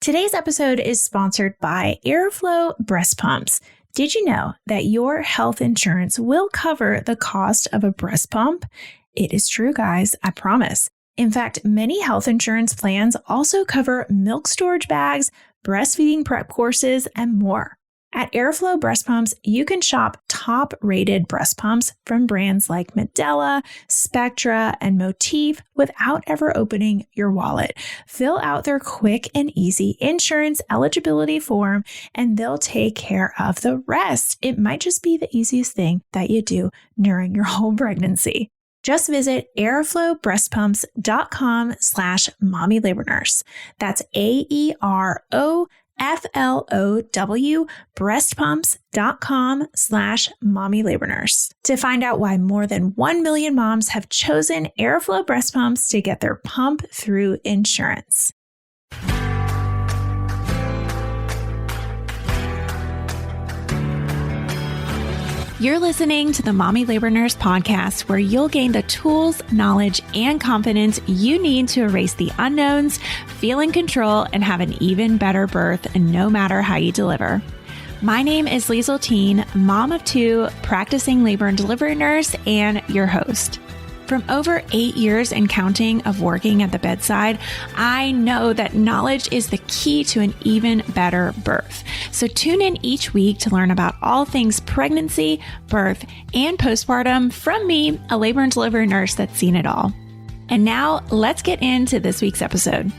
Today's episode is sponsored by Aeroflow Breastpumps. Did you know that your health insurance will cover the cost of a breast pump? It is true, guys, I promise. In fact, many health insurance plans also cover milk storage bags, breastfeeding prep courses, and more. At Aeroflow Breastpumps, you can shop top-rated breast pumps from brands like Medela, Spectra, and Motif without ever opening your wallet. Fill out their quick and easy insurance eligibility form, and they'll take care of the rest. It might just be the easiest thing that you do during your whole pregnancy. Just visit aeroflowbreastpumps.com/mommy labor nurse. That's AEROFLOW breastpumps.com/mommy labor nurse to find out why more than 1 million moms have chosen Aeroflow breast pumps to get their pump through insurance. You're listening to the Mommy Labor Nurse podcast, where you'll gain the tools, knowledge, and confidence you need to erase the unknowns, feel in control, and have an even better birth, no matter how you deliver. My name is Liesl Teen, mom of two, practicing labor and delivery nurse, and your host. From over 8 years and counting of working at the bedside, I know that knowledge is the key to an even better birth. So tune in each week to learn about all things pregnancy, birth, and postpartum from me, a labor and delivery nurse that's seen it all. And now let's get into this week's episode.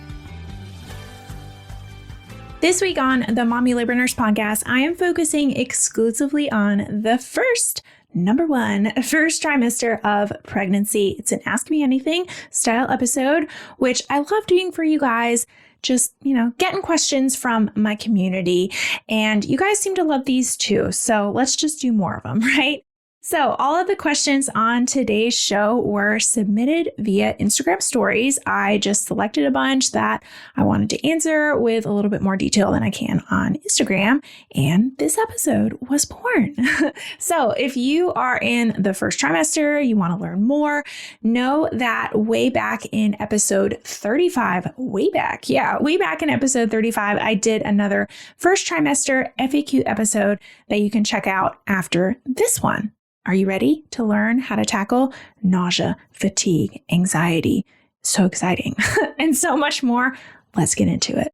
This week on the Mommy Labor Nurse podcast, I am focusing exclusively on the first trimester of pregnancy. It's an Ask Me Anything style episode, which I love doing for you guys. Just, getting questions from my community. And you guys seem to love these too. So let's just do more of them, right? So all of the questions on today's show were submitted via Instagram stories. I just selected a bunch that I wanted to answer with a little bit more detail than I can on Instagram. And this episode was born. So if you are in the first trimester, you want to learn more, know that way back in episode 35, way back in episode 35, I did another first trimester FAQ episode that you can check out after this one. Are you ready to learn how to tackle nausea, fatigue, anxiety? So exciting. And so much more. Let's get into it.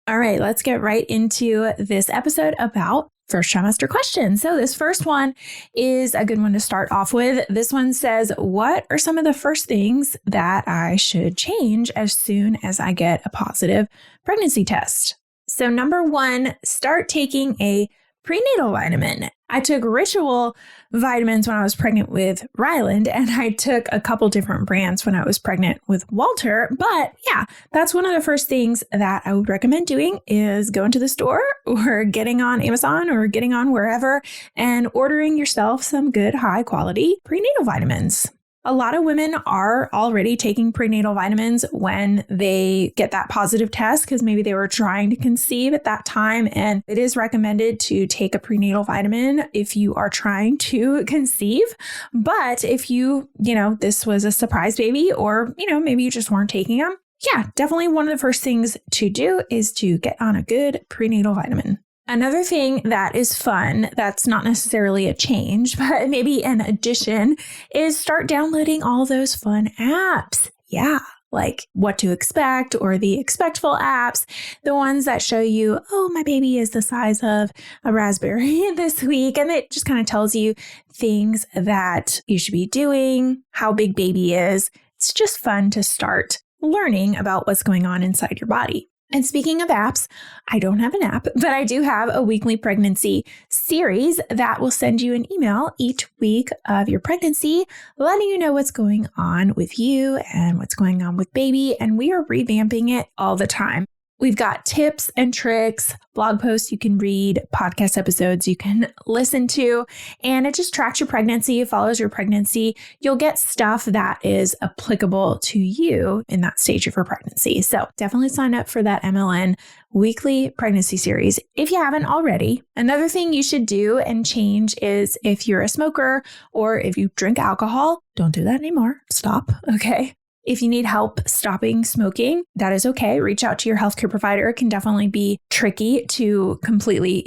All right, let's get right into this episode about first trimester questions. So this first one is a good one to start off with. This one says, what are some of the first things that I should change as soon as I get a positive pregnancy test? So number one, start taking a prenatal vitamin. I took Ritual vitamins when I was pregnant with Ryland, and I took a couple different brands when I was pregnant with Walter. But yeah, that's one of the first things that I would recommend doing is going to the store or getting on Amazon or getting on wherever and ordering yourself some good high quality prenatal vitamins. A lot of women are already taking prenatal vitamins when they get that positive test because maybe they were trying to conceive at that time. And it is recommended to take a prenatal vitamin if you are trying to conceive. But if this was a surprise baby or, maybe you just weren't taking them. Yeah, definitely one of the first things to do is to get on a good prenatal vitamin. Another thing that is fun, that's not necessarily a change, but maybe an addition, is start downloading all those fun apps. Yeah, like What to Expect or the Expectful apps, the ones that show you, oh, my baby is the size of a raspberry this week. And it just kind of tells you things that you should be doing, how big baby is. It's just fun to start learning about what's going on inside your body. And speaking of apps, I don't have an app, but I do have a weekly pregnancy series that will send you an email each week of your pregnancy, letting you know what's going on with you and what's going on with baby. And we are revamping it all the time. We've got tips and tricks, blog posts you can read, podcast episodes you can listen to, and it just tracks your pregnancy, it follows your pregnancy. You'll get stuff that is applicable to you in that stage of your pregnancy. So definitely sign up for that MLN weekly pregnancy series if you haven't already. Another thing you should do and change is if you're a smoker or if you drink alcohol, don't do that anymore. Stop. Okay. If you need help stopping smoking, that is okay. Reach out to your healthcare provider. It can definitely be tricky to completely,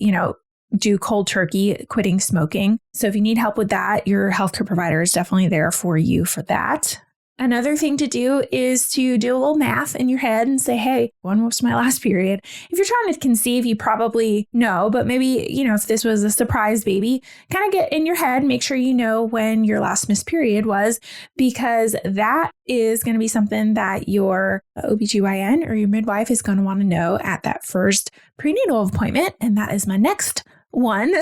do cold turkey quitting smoking. So if you need help with that, your healthcare provider is definitely there for you for that. Another thing to do is to do a little math in your head and say, hey, when was my last period? If you're trying to conceive, you probably know, but maybe, if this was a surprise baby, kind of get in your head, make sure you know when your last missed period was, because that is going to be something that your OBGYN or your midwife is going to want to know at that first prenatal appointment. And that is my next one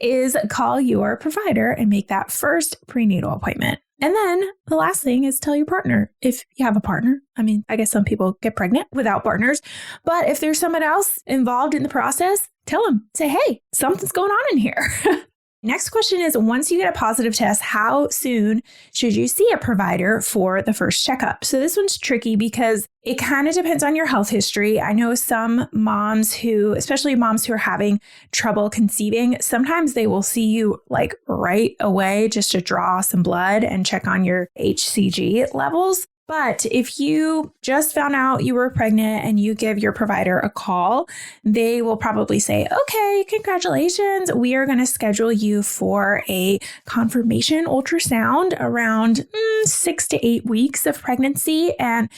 is call your provider and make that first prenatal appointment. And then the last thing is tell your partner if you have a partner. I guess some people get pregnant without partners, but if there's someone else involved in the process, tell them, say, hey, something's going on in here. Next question is, once you get a positive test, how soon should you see a provider for the first checkup? So this one's tricky because it kind of depends on your health history. I know some moms especially moms who are having trouble conceiving, sometimes they will see you like right away just to draw some blood and check on your HCG levels. But if you just found out you were pregnant and you give your provider a call, they will probably say, okay, congratulations. We are going to schedule you for a confirmation ultrasound around 6 to 8 weeks of pregnancy. And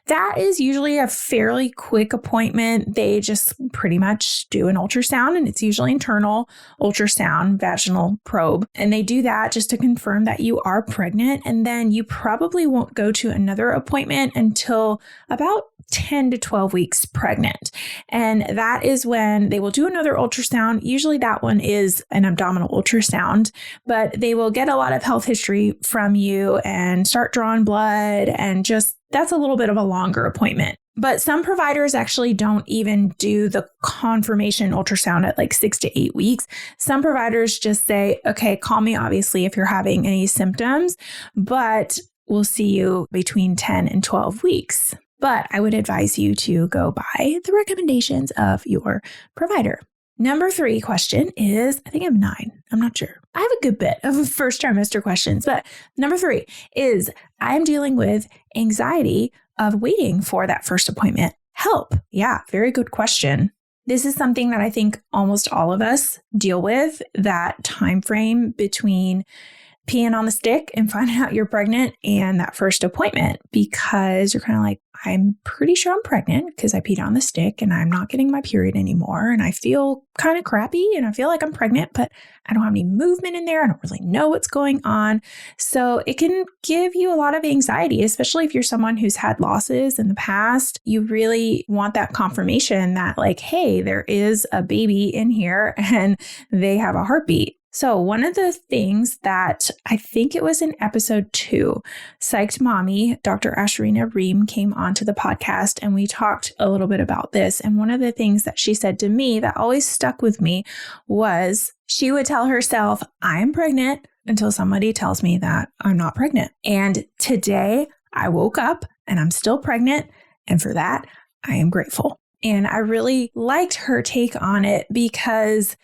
that is usually a fairly quick appointment. They just pretty much do an ultrasound, and it's usually internal ultrasound, vaginal probe. And they do that just to confirm that you are pregnant. And then you probably won't go to another appointment until about 10 to 12 weeks pregnant. And that is when they will do another ultrasound. Usually that one is an abdominal ultrasound, but they will get a lot of health history from you and start drawing blood, and just that's a little bit of a longer appointment. But some providers actually don't even do the confirmation ultrasound at like 6 to 8 weeks. Some providers just say, okay, call me obviously if you're having any symptoms, but we'll see you between 10 and 12 weeks. But I would advise you to go by the recommendations of your provider. Number 3 question is, I think I have 9. I'm not sure. I have a good bit of first trimester questions, but number 3 is, I'm dealing with anxiety of waiting for that first appointment. Help. Yeah, very good question. This is something that I think almost all of us deal with, that time frame between peeing on the stick and finding out you're pregnant and that first appointment, because you're kind of like, I'm pretty sure I'm pregnant because I peed on the stick and I'm not getting my period anymore. And I feel kind of crappy and I feel like I'm pregnant, but I don't have any movement in there. I don't really know what's going on. So it can give you a lot of anxiety, especially if you're someone who's had losses in the past. You really want that confirmation that like, hey, there is a baby in here and they have a heartbeat. So one of the things that I think it was in episode 2, Psyched Mommy, Dr. Asharina Reem came onto the podcast and we talked a little bit about this. And one of the things that she said to me that always stuck with me was she would tell herself, I am pregnant until somebody tells me that I'm not pregnant. And today I woke up and I'm still pregnant. And for that, I am grateful. And I really liked her take on it because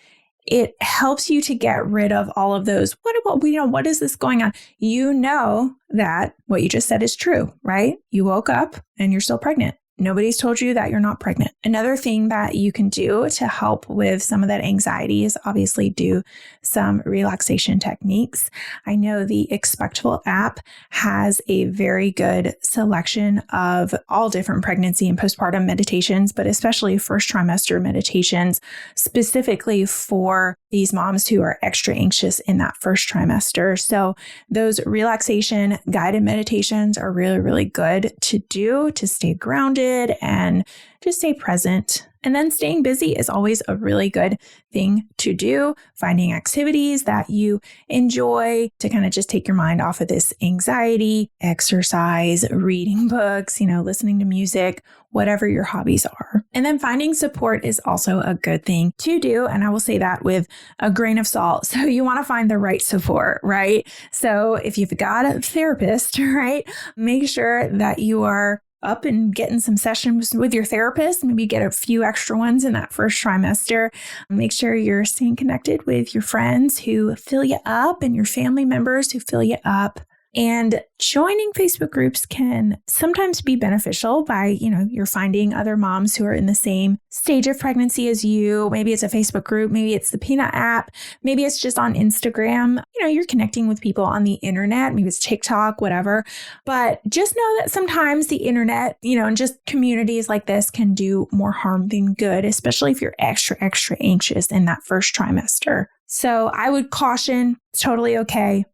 it helps you to get rid of all of those, what is this going on? You know that what you just said is true, right? You woke up and you're still pregnant. Nobody's told you that you're not pregnant. Another thing that you can do to help with some of that anxiety is obviously do some relaxation techniques. I know the Expectable app has a very good selection of all different pregnancy and postpartum meditations, but especially first trimester meditations, specifically for these moms who are extra anxious in that first trimester. So those relaxation guided meditations are really, really good to do to stay grounded and just stay present. And then staying busy is always a really good thing to do. Finding activities that you enjoy to kind of just take your mind off of this anxiety, exercise, reading books, listening to music, whatever your hobbies are. And then finding support is also a good thing to do. And I will say that with a grain of salt. So you want to find the right support, right? So if you've got a therapist, right, make sure that you are up and getting some sessions with your therapist, maybe get a few extra ones in that first trimester. Make sure you're staying connected with your friends who fill you up and your family members who fill you up. And joining Facebook groups can sometimes be beneficial by, you're finding other moms who are in the same stage of pregnancy as you. Maybe it's a Facebook group, maybe it's the Peanut app, maybe it's just on Instagram. You're connecting with people on the internet, maybe it's TikTok, whatever. But just know that sometimes the internet, and just communities like this can do more harm than good, especially if you're extra, extra anxious in that first trimester. So I would caution, it's totally okay.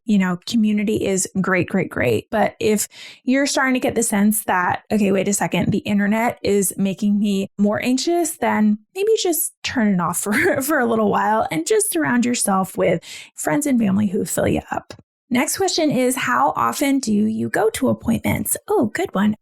Community is great, great, great. But if you're starting to get the sense that, okay, wait a second, the internet is making me more anxious, then maybe just turn it off for a little while and just surround yourself with friends and family who fill you up. Next question is, how often do you go to appointments? Oh, good one.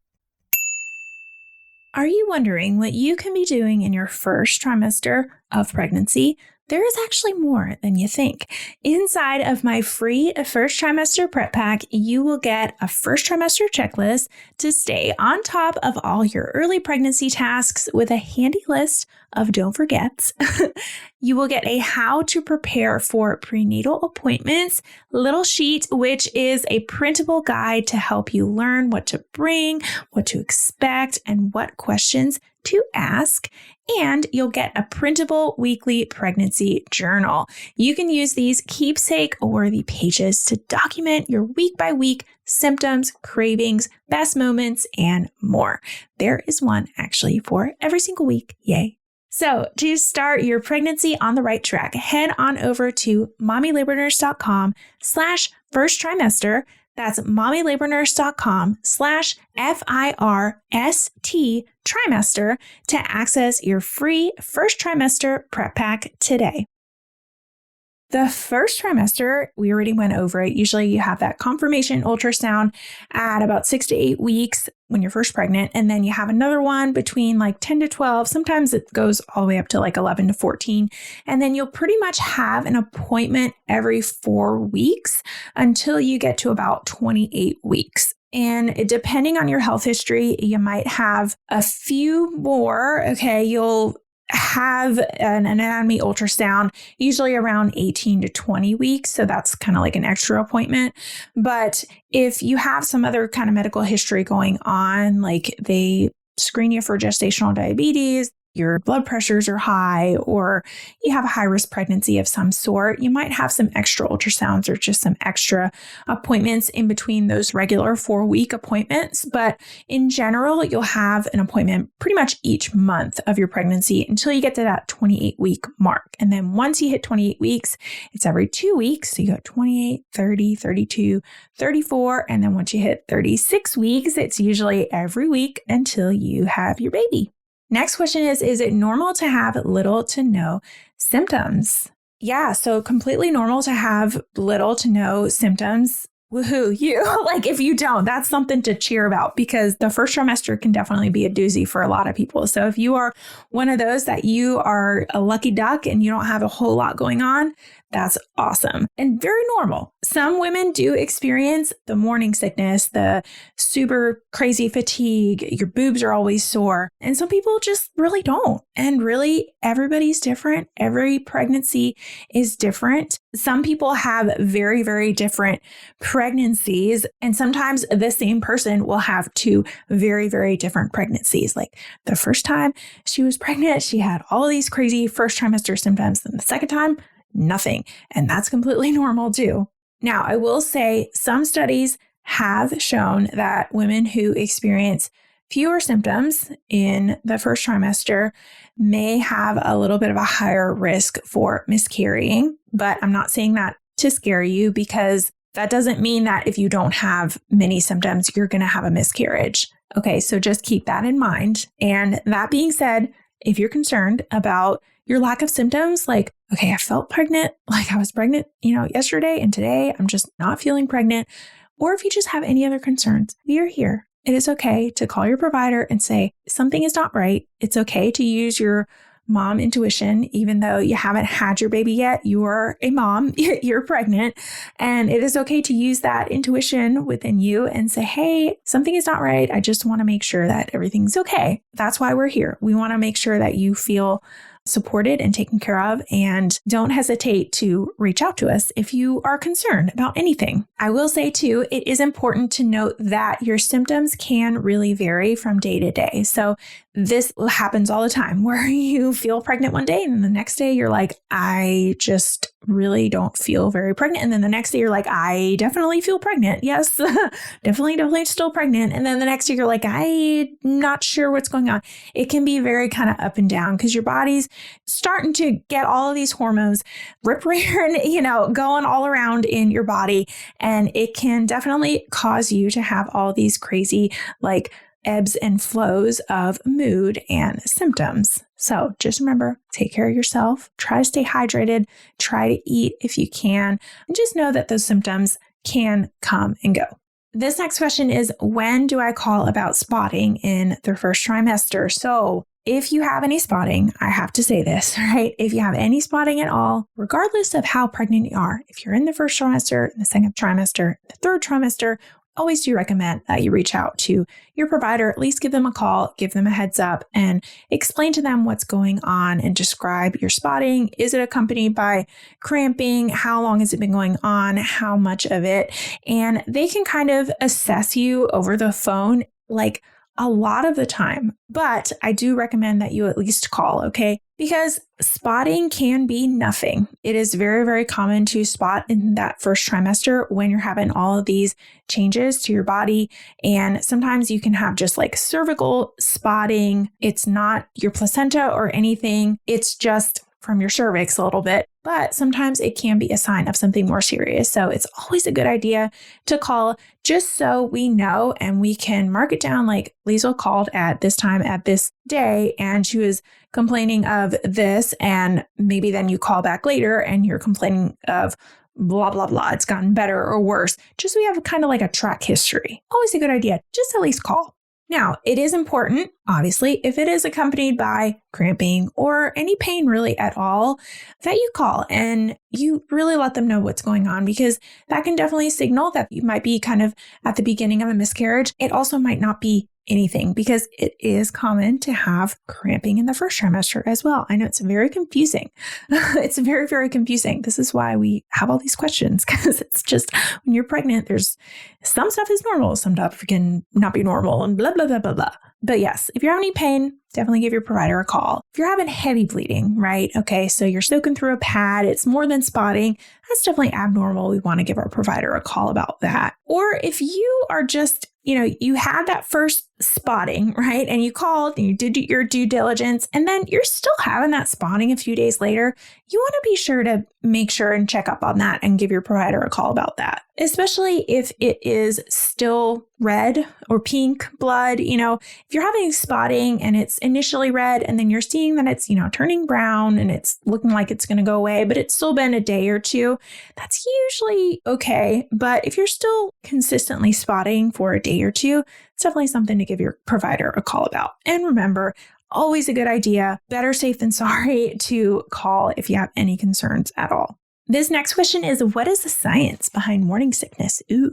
Are you wondering what you can be doing in your first trimester of pregnancy? There is actually more than you think. Inside of my free first trimester prep pack, you will get a first trimester checklist to stay on top of all your early pregnancy tasks with a handy list of don't forgets. You will get a how to prepare for prenatal appointments little sheet, which is a printable guide to help you learn what to bring, what to expect, and what questions to ask. And you'll get a printable weekly pregnancy journal. You can use these keepsake-worthy pages to document your week-by-week symptoms, cravings, best moments, and more. There is one actually for every single week. Yay. So to start your pregnancy on the right track, head on over to mommylabornurse.com/first trimester. That's mommylabornurse.com/FIRST trimester to access your free first trimester prep pack today. The first trimester, we already went over it. Usually you have that confirmation ultrasound at about 6 to 8 weeks when you're first pregnant. And then you have another one between like 10 to 12. Sometimes it goes all the way up to like 11 to 14. And then you'll pretty much have an appointment every 4 weeks until you get to about 28 weeks. And depending on your health history, you might have a few more. Okay, you'll have an anatomy ultrasound usually around 18 to 20 weeks. So that's kind of like an extra appointment. But if you have some other kind of medical history going on, like they screen you for gestational diabetes, your blood pressures are high, or you have a high-risk pregnancy of some sort, you might have some extra ultrasounds or just some extra appointments in between those regular 4-week appointments. But in general, you'll have an appointment pretty much each month of your pregnancy until you get to that 28-week mark. And then once you hit 28 weeks, it's every 2 weeks. So you go 28, 30, 32, 34. And then once you hit 36 weeks, it's usually every week until you have your baby. Next question is it normal to have little to no symptoms? Yeah, so completely normal to have little to no symptoms. Woohoo, you. Like if you don't, that's something to cheer about because the first trimester can definitely be a doozy for a lot of people. So if you are one of those that you are a lucky duck and you don't have a whole lot going on, that's awesome and very normal. Some women do experience the morning sickness, the super crazy fatigue, your boobs are always sore, and some people just really don't. And really, everybody's different. Every pregnancy is different. Some people have very, very different pregnancies, and sometimes the same person will have 2 very, very different pregnancies. Like the first time she was pregnant, she had all of these crazy first trimester symptoms, and the second time, nothing. And that's completely normal too. Now, I will say some studies have shown that women who experience fewer symptoms in the first trimester may have a little bit of a higher risk for miscarrying. But I'm not saying that to scare you because that doesn't mean that if you don't have many symptoms, you're going to have a miscarriage. Okay, so just keep that in mind. And that being said, if you're concerned about your lack of symptoms, like, okay, I felt pregnant, like I was pregnant, yesterday and today I'm just not feeling pregnant. Or if you just have any other concerns, we are here. It is okay to call your provider and say something is not right. It's okay to use your mom intuition, even though you haven't had your baby yet, you're a mom, you're pregnant. And it is okay to use that intuition within you and say, hey, something is not right. I just want to make sure that everything's okay. That's why we're here. We want to make sure that you feel supported and taken care of. And don't hesitate to reach out to us if you are concerned about anything. I will say too, it is important to note that your symptoms can really vary from day to day. So this happens all the time where you feel pregnant one day and the next day you're like, I just really don't feel very pregnant. And then the next day you're like, I definitely feel pregnant. Yes, definitely still pregnant. And then the next day you're like, I'm not sure what's going on. It can be very kind of up and down because your body's starting to get all of these hormones rip-roaring, going all around in your body. And it can definitely cause you to have all these crazy ebbs and flows of mood and symptoms. So just remember, take care of yourself, try to stay hydrated, try to eat if you can, and just know that those symptoms can come and go. This next question is, when do I call about spotting in the first trimester? So if you have any spotting, I have to say this, right? If you have any spotting at all, regardless of how pregnant you are, if you're in the first trimester, the second trimester, the third trimester, always do recommend that you reach out to your provider, at least give them a call, give them a heads up, and explain to them what's going on and describe your spotting. Is it accompanied by cramping? How long has it been going on? How much of it? And they can kind of assess you over the phone, a lot of the time, but I do recommend that you at least call, okay? Because spotting can be nothing. It is very, very common to spot in that first trimester when you're having all of these changes to your body. And sometimes you can have just cervical spotting. It's not your placenta or anything. It's just from your cervix a little bit, but sometimes it can be a sign of something more serious. So it's always a good idea to call just so we know and we can mark it down. Liesl called at this time at this day and she was complaining of this, and maybe then you call back later and you're complaining of blah, blah, blah. It's gotten better or worse. Just so we have kind of a track history. Always a good idea. Just at least call. Now, it is important, obviously, if it is accompanied by cramping or any pain really at all, that you call and you really let them know what's going on, because that can definitely signal that you might be kind of at the beginning of a miscarriage. It also might not be anything, because it is common to have cramping in the first trimester as well. I know it's very confusing. It's very, very confusing. This is why we have all these questions, because it's just when you're pregnant, there's some stuff is normal, some stuff can not be normal, and blah, blah, blah, blah, blah. But yes, if you're having any pain, definitely give your provider a call. If you're having heavy bleeding, right? Okay, so you're soaking through a pad, it's more than spotting, that's definitely abnormal. We want to give our provider a call about that. Or if you are just, you had that first spotting, right? And you called and you did your due diligence, and then you're still having that spotting a few days later, you want to be sure to make sure and check up on that and give your provider a call about that. Especially if it is still red or pink blood, if you're having spotting and it's initially red and then you're seeing that it's, turning brown and it's looking like it's going to go away, but it's still been a day or two, that's usually okay. But if you're still consistently spotting for a day or two, it's definitely something to give your provider a call about. And remember, always a good idea, better safe than sorry, to call if you have any concerns at all. This next question is, what is the science behind morning sickness? Ooh,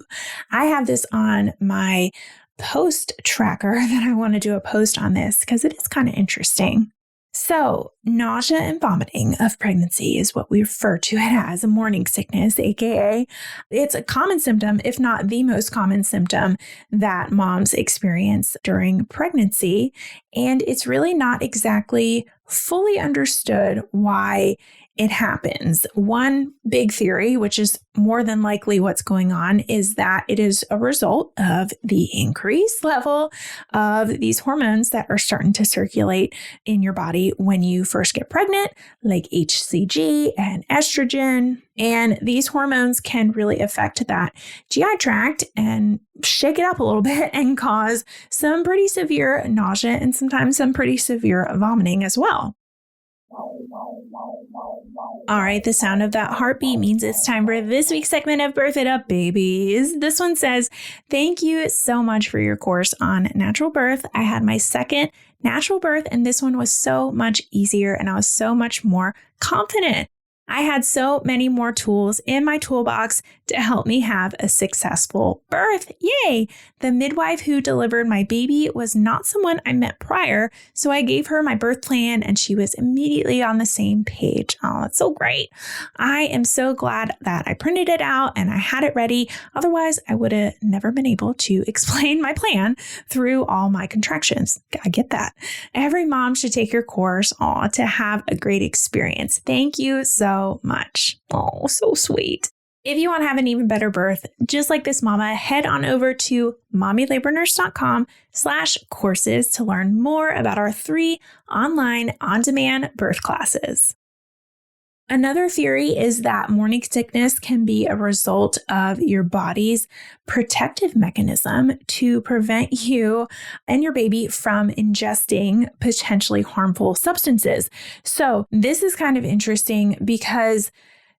I have this on my post tracker that I want to do a post on this because it is kind of interesting. So nausea and vomiting of pregnancy is what we refer to it as, a morning sickness, aka it's a common symptom, if not the most common symptom that moms experience during pregnancy. And it's really not exactly fully understood why it happens. One big theory, which is more than likely what's going on, is that it is a result of the increased level of these hormones that are starting to circulate in your body when you first get pregnant, like HCG and estrogen. And these hormones can really affect that GI tract and shake it up a little bit and cause some pretty severe nausea and sometimes some pretty severe vomiting as well. All right, the sound of that heartbeat means it's time for this week's segment of Birth It Up, babies. This one says, thank you so much for your course on natural birth. I had my second natural birth, and this one was so much easier, and I was so much more confident. I had so many more tools in my toolbox to help me have a successful birth. Yay! The midwife who delivered my baby was not someone I met prior, so I gave her my birth plan and she was immediately on the same page. Oh, that's so great. I am so glad that I printed it out and I had it ready. Otherwise, I would have never been able to explain my plan through all my contractions. I get that. Every mom should take your course to have a great experience. Thank you so much. Oh, so sweet. If you want to have an even better birth, just like this mama, head on over to mommylabornurse.com/courses to learn more about our 3 online on-demand birth classes. Another theory is that morning sickness can be a result of your body's protective mechanism to prevent you and your baby from ingesting potentially harmful substances. So this is kind of interesting because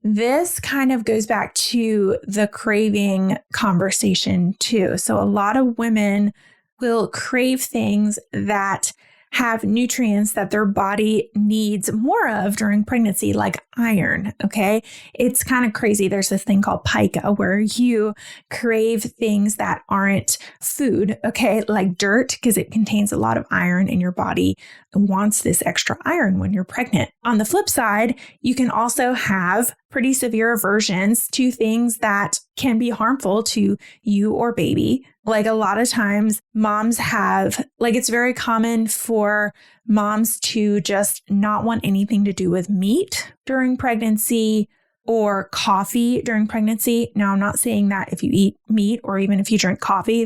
this kind of goes back to the craving conversation too. So a lot of women will crave things that have nutrients that their body needs more of during pregnancy, like iron, okay? It's kind of crazy. There's this thing called pica where you crave things that aren't food, okay? Like dirt, because it contains a lot of iron and your body wants this extra iron when you're pregnant. On the flip side, you can also have pretty severe aversions to things that can be harmful to you or baby. Like a lot of times moms have, like it's very common for moms to just not want anything to do with meat during pregnancy or coffee during pregnancy. Now, I'm not saying that if you eat meat or even if you drink coffee,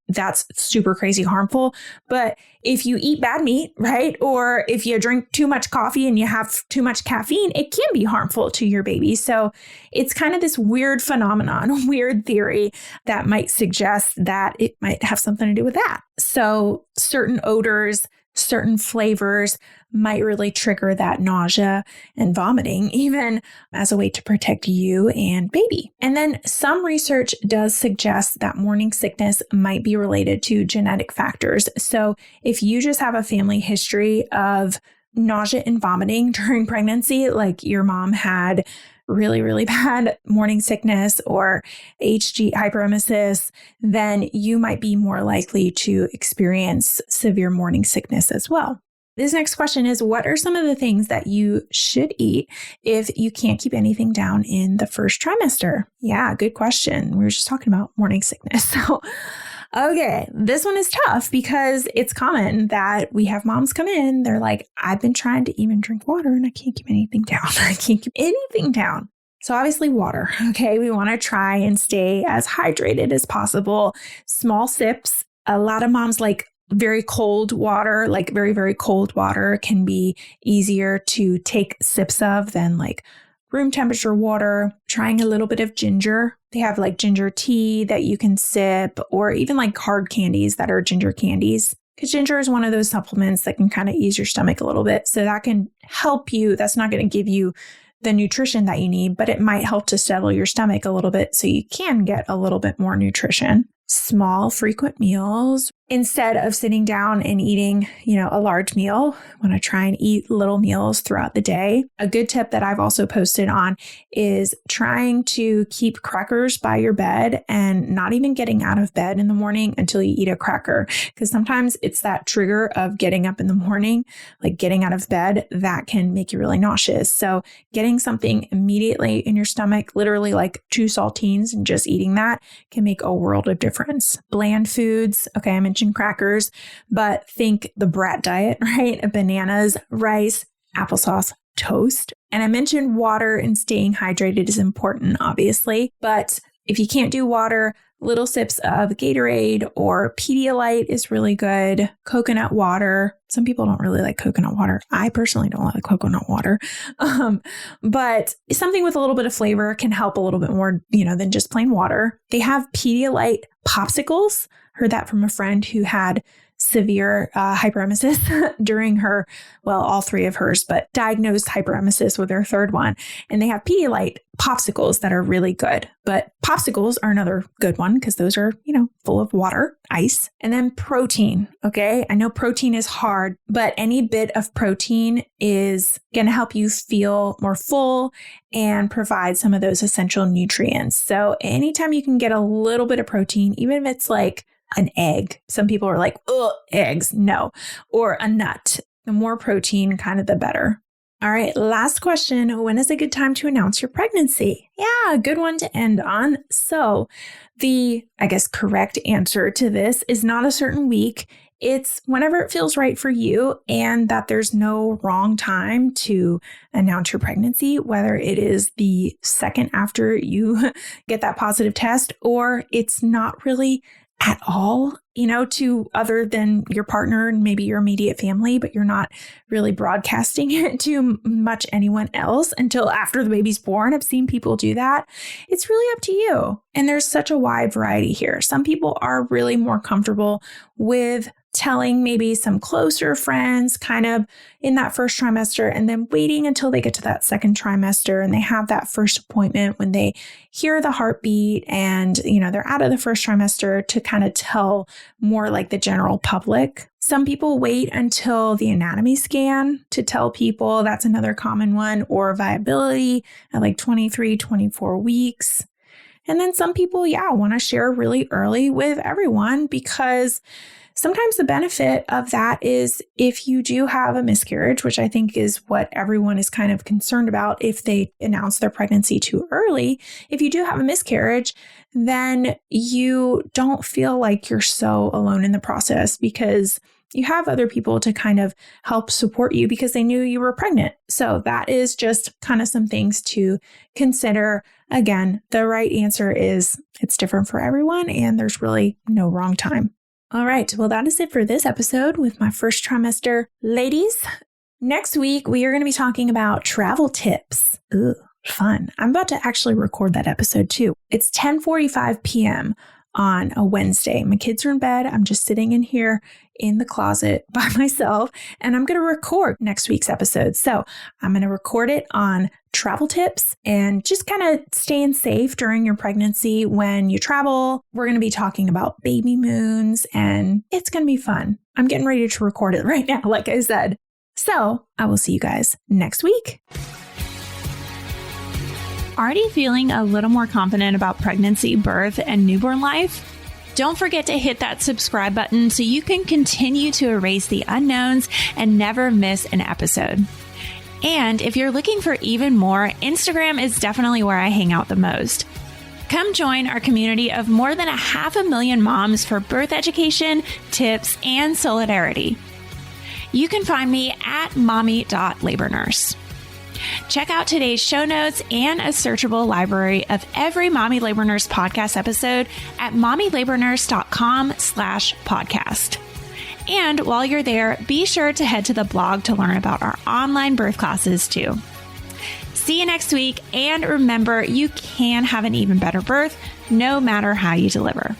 that's super crazy harmful. But if you eat bad meat, right? Or if you drink too much coffee and you have too much caffeine, it can be harmful to your baby. So it's kind of this weird phenomenon, weird theory that might suggest that it might have something to do with that. So certain odors, certain flavors might really trigger that nausea and vomiting, even as a way to protect you and baby. And then some research does suggest that morning sickness might be related to genetic factors. So if you just have a family history of nausea and vomiting during pregnancy, like your mom had really, really bad morning sickness or HG hyperemesis, then you might be more likely to experience severe morning sickness as well. This next question is, what are some of the things that you should eat if you can't keep anything down in the first trimester? Yeah, good question. We were just talking about morning sickness. So, okay, this one is tough because it's common that we have moms come in. They're like, I've been trying to even drink water and I can't keep anything down. I can't keep anything down. So obviously water, okay? We want to try and stay as hydrated as possible. Small sips. A lot of moms like very cold water, like very, very cold water can be easier to take sips of than like room temperature water. Trying a little bit of ginger. They have like ginger tea that you can sip, or even like hard candies that are ginger candies. Because ginger is one of those supplements that can kind of ease your stomach a little bit. So that can help you. That's not going to give you the nutrition that you need, but it might help to settle your stomach a little bit so you can get a little bit more nutrition. Small, frequent meals. Instead of sitting down and eating, a large meal, want to try and eat little meals throughout the day. A good tip that I've also posted on is trying to keep crackers by your bed and not even getting out of bed in the morning until you eat a cracker. Because sometimes it's that trigger of getting up in the morning, like getting out of bed, that can make you really nauseous. So getting something immediately in your stomach, literally like 2 saltines and just eating that can make a world of difference. Bland foods. Okay, I mentioned crackers, but think the brat diet, right? Bananas, rice, applesauce, toast. And I mentioned water and staying hydrated is important, obviously. But if you can't do water, little sips of Gatorade or Pedialyte is really good. Coconut water. Some people don't really like coconut water. I personally don't like coconut water. But something with a little bit of flavor can help a little bit more, than just plain water. They have Pedialyte popsicles. Heard that from a friend who had severe hyperemesis during her, well, all three of hers, but diagnosed hyperemesis with her third one. And they have Pedialyte popsicles that are really good. But popsicles are another good one because those are, full of water, ice, and then protein. Okay. I know protein is hard, but any bit of protein is going to help you feel more full and provide some of those essential nutrients. So anytime you can get a little bit of protein, even if it's like an egg, some people are like, ugh, eggs, no, or a nut, the more protein, kind of the better. All right, last question. When is a good time to announce your pregnancy? Yeah, a good one to end on. So the, correct answer to this is not a certain week. It's whenever it feels right for you, and that there's no wrong time to announce your pregnancy, whether it is the second after you get that positive test, or it's not really at all, to other than your partner and maybe your immediate family, but you're not really broadcasting it to much anyone else until after the baby's born. I've seen people do that. It's really up to you. And there's such a wide variety here. Some people are really more comfortable with telling maybe some closer friends kind of in that first trimester, and then waiting until they get to that second trimester and they have that first appointment when they hear the heartbeat and, they're out of the first trimester to kind of tell more like the general public. Some people wait until the anatomy scan to tell people. That's another common one, or viability at like 23, 24 weeks. And then some people, want to share really early with everyone, because sometimes the benefit of that is if you do have a miscarriage, which I think is what everyone is kind of concerned about if they announce their pregnancy too early. If you do have a miscarriage, then you don't feel like you're so alone in the process, because you have other people to kind of help support you because they knew you were pregnant. So that is just kind of some things to consider. Again, the right answer is it's different for everyone, and there's really no wrong time. All right. Well, that is it for this episode with my first trimester ladies. Next week, we are going to be talking about travel tips. Ooh, fun. I'm about to actually record that episode too. It's 10:45 p.m. on a Wednesday. My kids are in bed. I'm just sitting in here in the closet by myself, and I'm going to record next week's episode. So I'm going to record it on travel tips and just kind of staying safe during your pregnancy when you travel. We're going to be talking about baby moons, and it's going to be fun. I'm getting ready to record it right now, like I said. So I will see you guys next week. Already feeling a little more confident about pregnancy, birth, and newborn life? Don't forget to hit that subscribe button so you can continue to erase the unknowns and never miss an episode. And if you're looking for even more, Instagram is definitely where I hang out the most. Come join our community of more than 500,000 moms for birth education, tips, and solidarity. You can find me at mommy.labornurse. Check out today's show notes and a searchable library of every Mommy Labor Nurse podcast episode at mommylabornurse.com/podcast. And while you're there, be sure to head to the blog to learn about our online birth classes too. See you next week. And remember, you can have an even better birth no matter how you deliver.